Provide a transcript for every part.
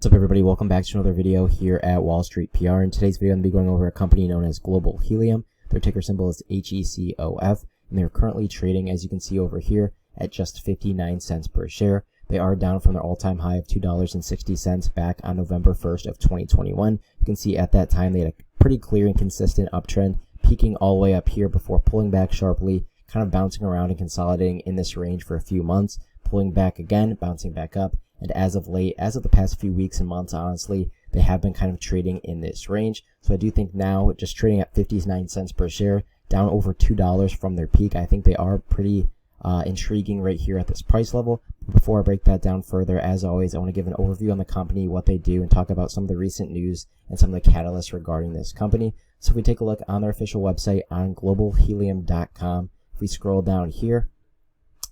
What's up, everybody? Welcome back to another video here at Wall Street PR. In today's video, I'm going to be going over a company known as Global Helium. Their ticker symbol is HECOF, and they're currently trading, as you can see over here, at just 59 cents per share. They are down from their all-time high of $2.60 back on November 1st of 2021. You can see at that time they had a pretty clear and consistent uptrend, peaking all the way up here before pulling back sharply, kind of bouncing around and consolidating in this range for a few months, pulling back again, bouncing back up. And as of late, as of the past few weeks and months, honestly, they have been kind of trading in this range. So I do think now, just trading at 59 cents per share, down over $2 from their peak, I think they are pretty intriguing right here at this price level. Before I break that down further, as always, I want to give an overview on the company, what they do, and talk about some of the recent news and some of the catalysts regarding this company. So if we take a look on their official website on globalhelium.com, if we scroll down here,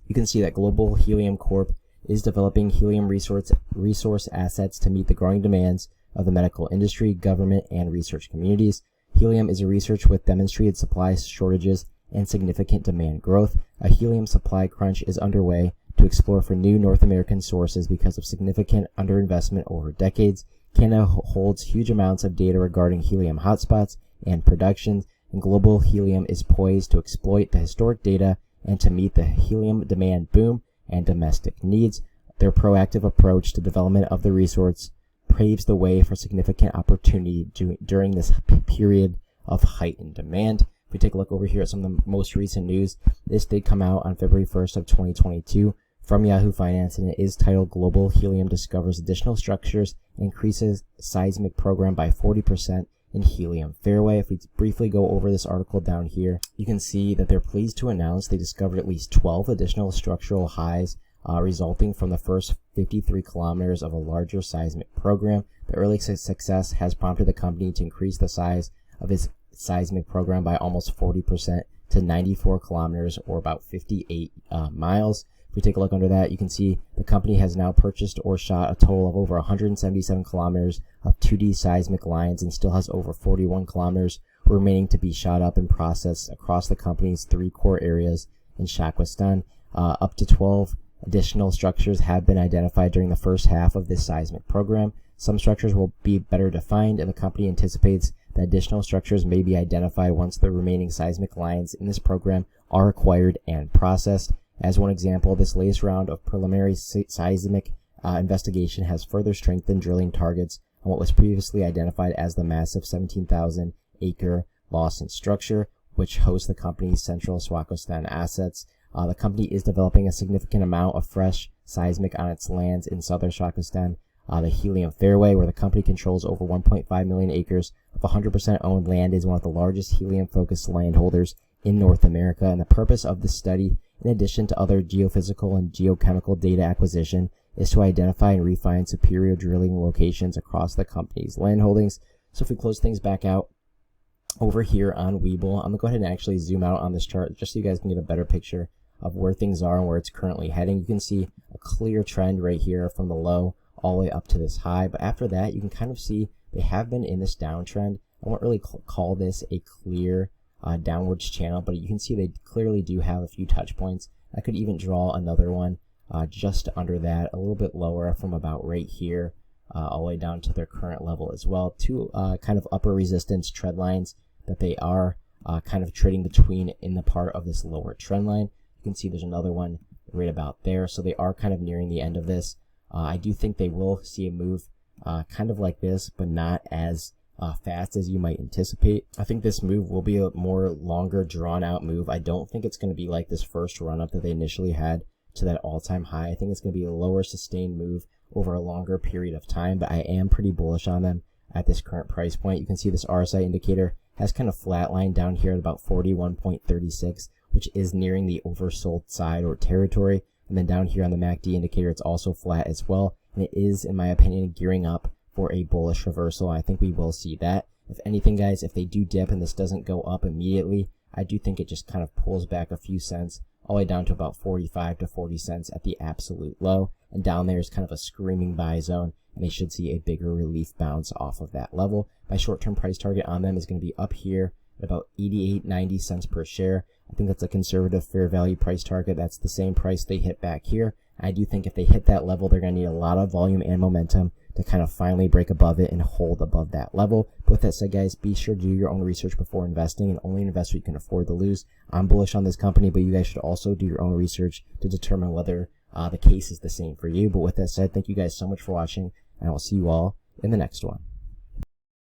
you can see that Global Helium Corp is developing helium resource assets to meet the growing demands of the medical industry, government, and research communities. Helium is a research with demonstrated supply shortages and significant demand growth. A helium supply crunch is underway to explore for new North American sources because of significant underinvestment over decades. Canada holds huge amounts of data regarding helium hotspots and production, and Global Helium is poised to exploit the historic data and to meet the helium demand boom and domestic needs. Their proactive approach to development of the resource paves the way for significant opportunity during this period of heightened demand. If we take a look over here at some of the most recent news, this did come out on February 1st of 2022 from Yahoo Finance, and it is titled Global Helium Discovers Additional Structures and Increases Seismic Program by 40% in Helium Fairway. If we briefly go over this article down here, you can see that they're pleased to announce they discovered at least 12 additional structural highs resulting from the first 53 kilometers of a larger seismic program. The early success has prompted the company to increase the size of its seismic program by almost 40% to 94 kilometers, or about 58 miles. If we take a look under that, you can see the company has now purchased or shot a total of over 177 kilometers of 2D seismic lines and still has over 41 kilometers remaining to be shot up and processed across the company's 3 core areas in Saskatchewan. Up to 12 additional structures have been identified during the first half of this seismic program. Some structures will be better defined, and the company anticipates that additional structures may be identified once the remaining seismic lines in this program are acquired and processed. As one example, this latest round of preliminary seismic investigation has further strengthened drilling targets on what was previously identified as the massive 17,000-acre Lawson structure, which hosts the company's central Saskatchewan assets. The company is developing a significant amount of fresh seismic on its lands in southern Saskatchewan, the Helium Fairway, where the company controls over 1.5 million acres of 100% owned land, is one of the largest helium-focused landholders in North America. And the purpose of this study, in addition to other geophysical and geochemical data acquisition, is to identify and refine superior drilling locations across the company's land holdings. So if we close things back out over here on Webull, I'm going to go ahead and actually zoom out on this chart just so you guys can get a better picture of where things are and where it's currently heading. You can see a clear trend right here from the low all the way up to this high. But after that, you can kind of see they have been in this downtrend. I won't really call this a clear downwards channel, but you can see they clearly do have a few touch points. I could even draw another one just under that, a little bit lower from about right here all the way down to their current level as well. Two kind of upper resistance trend lines that they are kind of trading between in the part of this lower trend line. You can see there's another one right about there, so they are kind of nearing the end of this. I do think they will see a move kind of like this, but not as fast as you might anticipate. I think this move will be a more longer drawn out move. I don't think it's going to be like this first run up that they initially had to that all-time high. I think it's going to be a lower sustained move over a longer period of time, but I am pretty bullish on them at this current price point. You can see this RSI indicator has kind of flatlined down here at about 41.36, which is nearing the oversold side or territory. And then down here on the MACD indicator, it's also flat as well. And it is, in my opinion, gearing up for a bullish reversal. I think we will see that. If anything, guys, if they do dip and this doesn't go up immediately, I do think it just kind of pulls back a few cents all the way down to about 45 to 40 cents at the absolute low. And down there is kind of a screaming buy zone, and they should see a bigger relief bounce off of that level. My short-term price target on them is going to be up here at about 88.90 cents per share. I think that's a conservative fair value price target. That's the same price they hit back here. I do think if they hit that level, they're going to need a lot of volume and momentum to kind of finally break above it and hold above that level. But with that said, guys, be sure to do your own research before investing and only invest what you can afford to lose. I'm bullish on this company, but you guys should also do your own research to determine whether the case is the same for you. But with that said, thank you guys so much for watching, and I will see you all in the next one.